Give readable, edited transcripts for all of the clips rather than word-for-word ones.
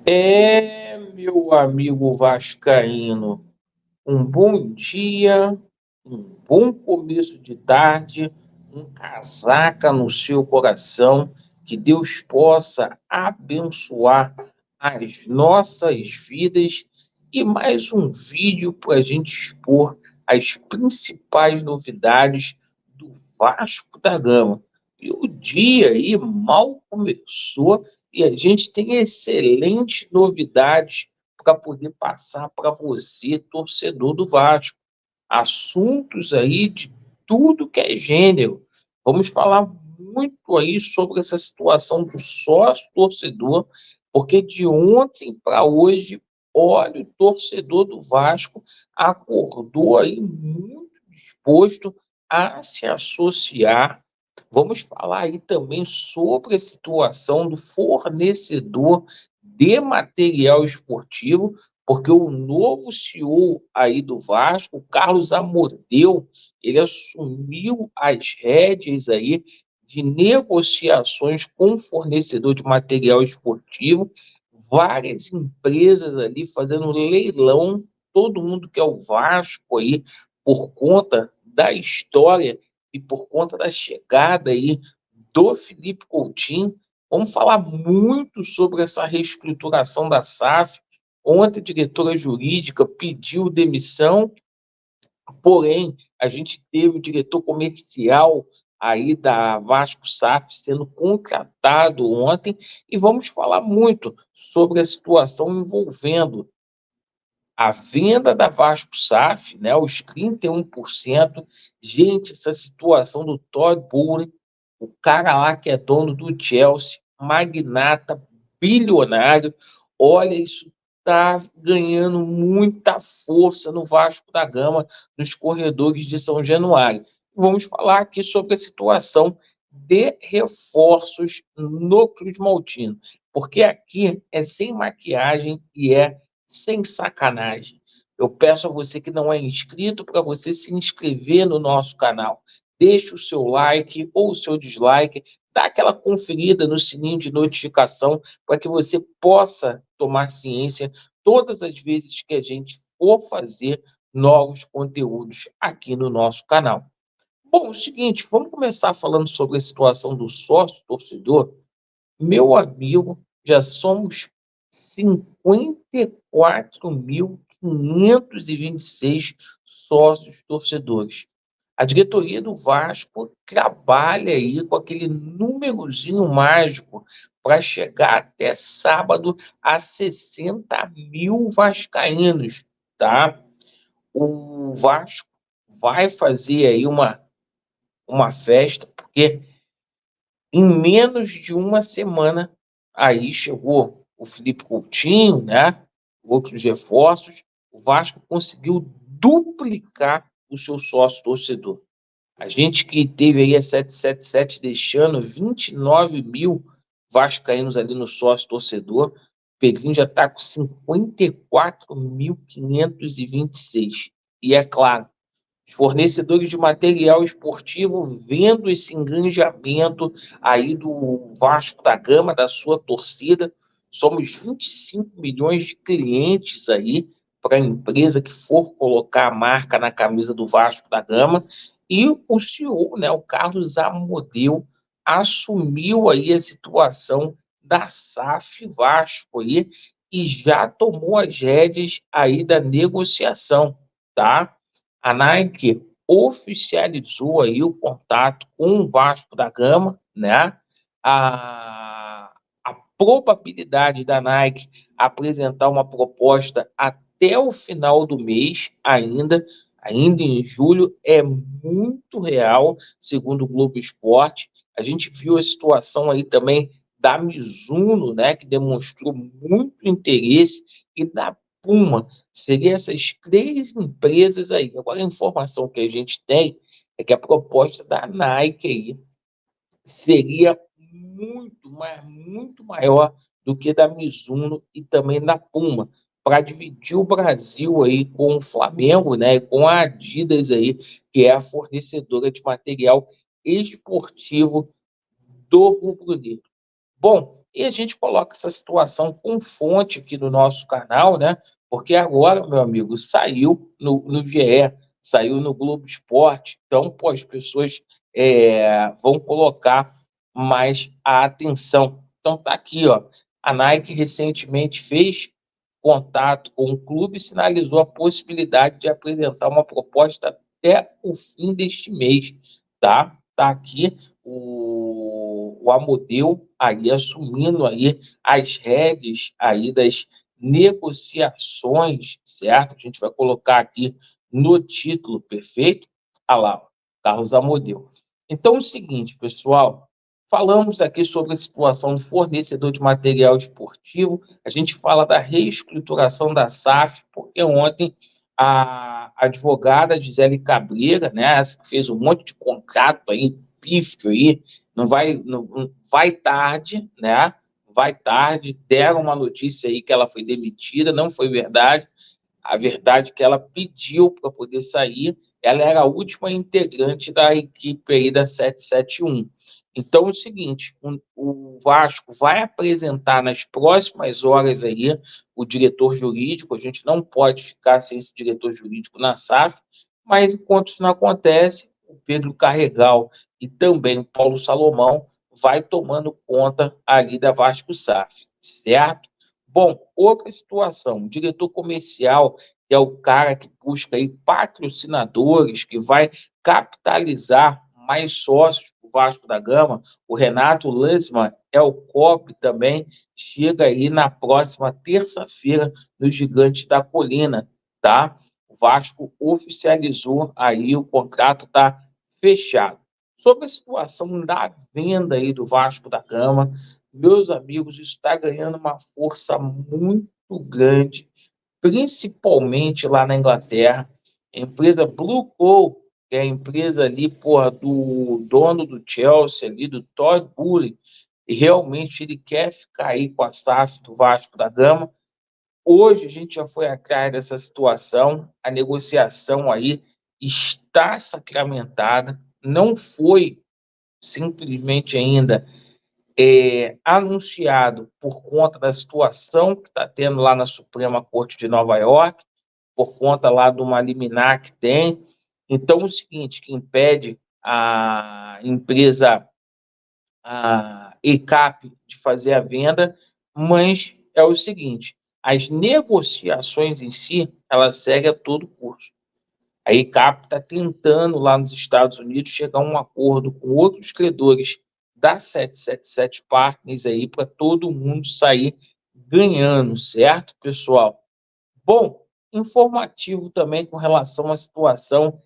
Meu amigo vascaíno, um bom dia, um bom começo de tarde, um casaca no seu coração, que Deus possa abençoar as nossas vidas e mais um vídeo para a gente expor as principais novidades do Vasco da Gama. E o dia aí mal começou e a gente tem excelentes novidades para poder passar para você, torcedor do Vasco. Assuntos aí de tudo que é gênero. Vamos falar muito aí sobre essa situação do sócio torcedor, porque de ontem para hoje, olha, o torcedor do Vasco acordou aí muito disposto a se associar. Vamos falar aí também sobre a situação do fornecedor de material esportivo, porque o novo CEO aí do Vasco, o Carlos Amodeu, ele assumiu as rédeas aí de negociações com o fornecedor de material esportivo, várias empresas ali fazendo leilão, todo mundo quer o Vasco aí por conta da história e por conta da chegada aí do Felipe Coutinho. Vamos falar muito sobre essa reestruturação da SAF. Ontem a diretora jurídica pediu demissão, porém a gente teve o diretor comercial aí da Vasco SAF sendo contratado ontem e vamos falar muito sobre a situação envolvendo a venda da Vasco SAF, né, os 31%. Gente, essa situação do Todd Bowley, o cara lá que é dono do Chelsea, magnata, bilionário, olha, isso está ganhando muita força no Vasco da Gama, nos corredores de São Januário. Vamos falar aqui sobre a situação de reforços no Cruz Maltino, porque aqui é sem maquiagem e é sem sacanagem. Eu peço a você que não é inscrito para você se inscrever no nosso canal. Deixe o seu like ou o seu dislike, dá aquela conferida no sininho de notificação para que você possa tomar ciência todas as vezes que a gente for fazer novos conteúdos aqui no nosso canal. Bom, é o seguinte, vamos começar falando sobre a situação do sócio torcedor. Meu amigo, já somos 54.526 sócios torcedores. A diretoria do Vasco trabalha aí com aquele númerozinho mágico para chegar até sábado a 60 mil vascaínos, tá? O Vasco vai fazer aí uma festa, porque em menos de uma semana, aí chegou o Felipe Coutinho, né? Outros reforços. O Vasco conseguiu duplicar o seu sócio torcedor. A gente que teve aí a 777 deixando 29 mil vascaínos ali no sócio torcedor. O Pedrinho já está com 54.526. E é claro, os fornecedores de material esportivo vendo esse engajamento aí do Vasco da Gama, da sua torcida. Somos 25 milhões de clientes aí para a empresa que for colocar a marca na camisa do Vasco da Gama. E o CEO, né, o Carlos Amodeu, assumiu aí a situação da SAF Vasco aí e já tomou as rédeas aí da negociação, tá? A Nike oficializou aí o contato com o Vasco da Gama, né? A probabilidade da Nike apresentar uma proposta até o final do mês, ainda em julho, é muito real, segundo o Globo Esporte. A gente viu a situação aí também da Mizuno, né, que demonstrou muito interesse, e da Puma. Seriam essas três empresas aí. Agora, a informação que a gente tem é que a proposta da Nike aí seria muito, mas muito maior do que da Mizuno e também da Puma, para dividir o Brasil aí com o Flamengo, né, com a Adidas aí, que é a fornecedora de material esportivo do rubro-negro. Bom, E a gente coloca essa situação com fonte aqui no nosso canal, né? Porque agora, meu amigo, saiu no GE, saiu no Globo Esporte, então, pô, as pessoas vão colocar mais a atenção. Então, tá aqui, ó. A Nike recentemente fez contato com o clube e sinalizou a possibilidade de apresentar uma proposta até o fim deste mês, tá? Tá aqui o Amodeu aí assumindo aí as rédeas aí das negociações, certo? A gente vai colocar aqui no título, perfeito? Ah lá, ó, Carlos Amodeu. Então é o seguinte, pessoal, falamos aqui sobre a situação do fornecedor de material esportivo, a gente fala da reestruturação da SAF, porque ontem a advogada Gisele Cabreira, né, essa que fez um monte de contrato aí, pífio aí, não vai tarde, né? Vai tarde, deram uma notícia aí que ela foi demitida, não foi verdade. A verdade é que ela pediu para poder sair, ela era a última integrante da equipe aí da 771. Então é o seguinte, o Vasco vai apresentar nas próximas horas aí o diretor jurídico, a gente não pode ficar sem esse diretor jurídico na SAF, mas enquanto isso não acontece, o Pedro Carregal e também o Paulo Salomão vai tomando conta ali da Vasco SAF, certo? Bom, outra situação, o diretor comercial, que é o cara que busca aí patrocinadores, que vai capitalizar mais sócios do Vasco da Gama, o Renato Lanzmann é o COP também, chega aí na próxima terça-feira no Gigante da Colina, tá? O Vasco oficializou aí, o contrato está fechado. Sobre a situação da venda aí do Vasco da Gama, meus amigos, isso está ganhando uma força muito grande, principalmente lá na Inglaterra. A empresa Blue Coal, que é a empresa ali, porra, do dono do Chelsea, ali, do Todd Boehly, e realmente ele quer ficar aí com a SAF do Vasco da Gama. Hoje a gente já foi atrás dessa situação, a negociação aí está sacramentada, não foi simplesmente ainda anunciado por conta da situação que está tendo lá na Suprema Corte de Nova York, por conta lá de uma liminar que tem. Então, é o seguinte, que impede a empresa, a ECAP, de fazer a venda, mas é o seguinte, as negociações em si, elas seguem a todo curso. A ECAP está tentando, lá nos Estados Unidos, chegar a um acordo com outros credores da 777 Partners aí para todo mundo sair ganhando, certo, pessoal? Bom, informativo também com relação à situação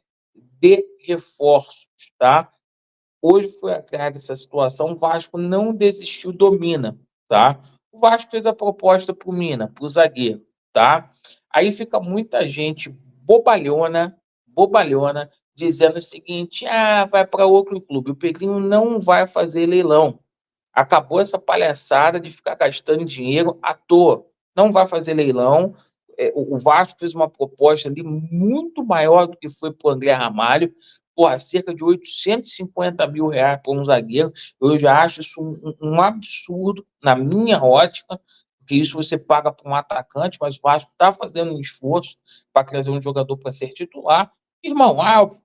de reforços, tá? Hoje foi atrás dessa situação, o Vasco não desistiu do Mina, tá? O Vasco fez a proposta para o Mina, para o zagueiro, tá? Aí fica muita gente bobalhona, dizendo o seguinte: ah, vai para outro clube. O Pedrinho não vai fazer leilão. Acabou essa palhaçada de ficar gastando dinheiro à toa. Não vai fazer leilão. O Vasco fez uma proposta ali muito maior do que foi para o André Ramalho, porra, cerca de 850 mil reais por um zagueiro. Eu já acho isso um absurdo na minha ótica, porque isso você paga para um atacante, mas o Vasco está fazendo um esforço para trazer um jogador para ser titular. Irmão,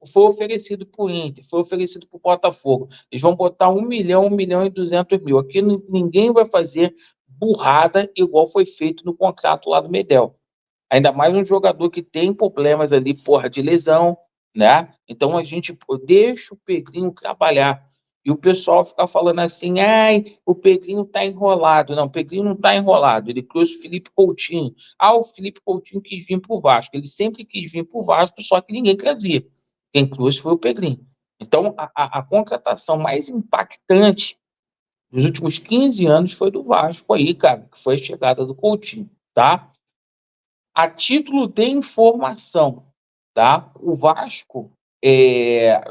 foi oferecido para o Inter, foi oferecido para o Botafogo. Eles vão botar 1 milhão e 200 mil. Aqui ninguém vai fazer burrada igual foi feito no contrato lá do Medel. Ainda mais um jogador que tem problemas ali, porra, de lesão, né? Então a gente deixa o Pedrinho trabalhar. E o pessoal fica falando assim, ai, o Pedrinho tá enrolado. Não, o Pedrinho não tá enrolado. Ele trouxe o Felipe Coutinho. Ah, o Felipe Coutinho quis vir pro Vasco. Ele sempre quis vir pro Vasco, só que ninguém trazia. Quem trouxe foi o Pedrinho. Então, a contratação mais impactante dos últimos 15 anos foi do Vasco aí, cara, que foi a chegada do Coutinho, tá? A título de informação, tá? O Vasco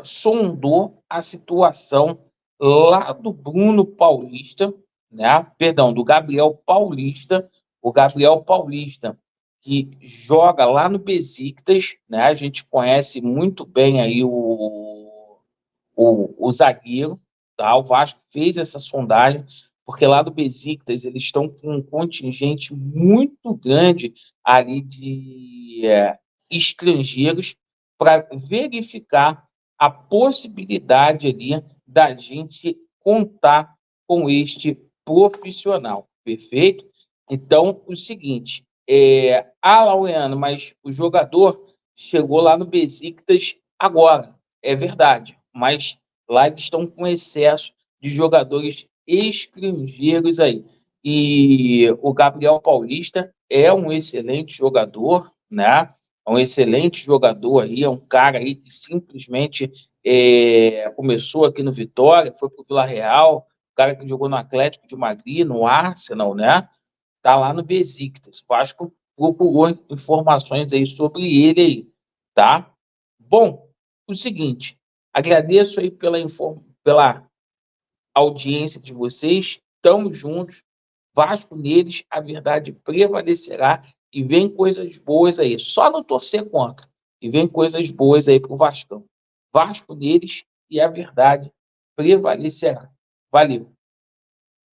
sondou a situação lá do Bruno Paulista, né? Perdão, do Gabriel Paulista, o Gabriel Paulista que joga lá no Besiktas, né? A gente conhece muito bem aí o zagueiro, tá? O Vasco fez essa sondagem porque lá do Besiktas eles estão com um contingente muito grande ali de estrangeiros para verificar a possibilidade ali da gente contar com este profissional, perfeito? Então, o seguinte, Laureano, mas o jogador chegou lá no Besiktas agora, é verdade, mas lá eles estão com excesso de jogadores estrangeiros aí. E o Gabriel Paulista é um excelente jogador, né? É um excelente jogador aí, é um cara aí que simplesmente começou aqui no Vitória, foi para o Vila Real, o cara que jogou no Atlético de Madrid, no Arsenal, né? Tá lá no Besiktas. O Vasco procurou informações aí sobre ele aí, tá? Bom, o seguinte, agradeço aí pela audiência de vocês, estamos juntos, Vasco neles, a verdade prevalecerá e vem coisas boas aí. Só não torcer contra. E vem coisas boas aí para o Vascão. Vasco neles e a verdade prevalecerá. Valeu.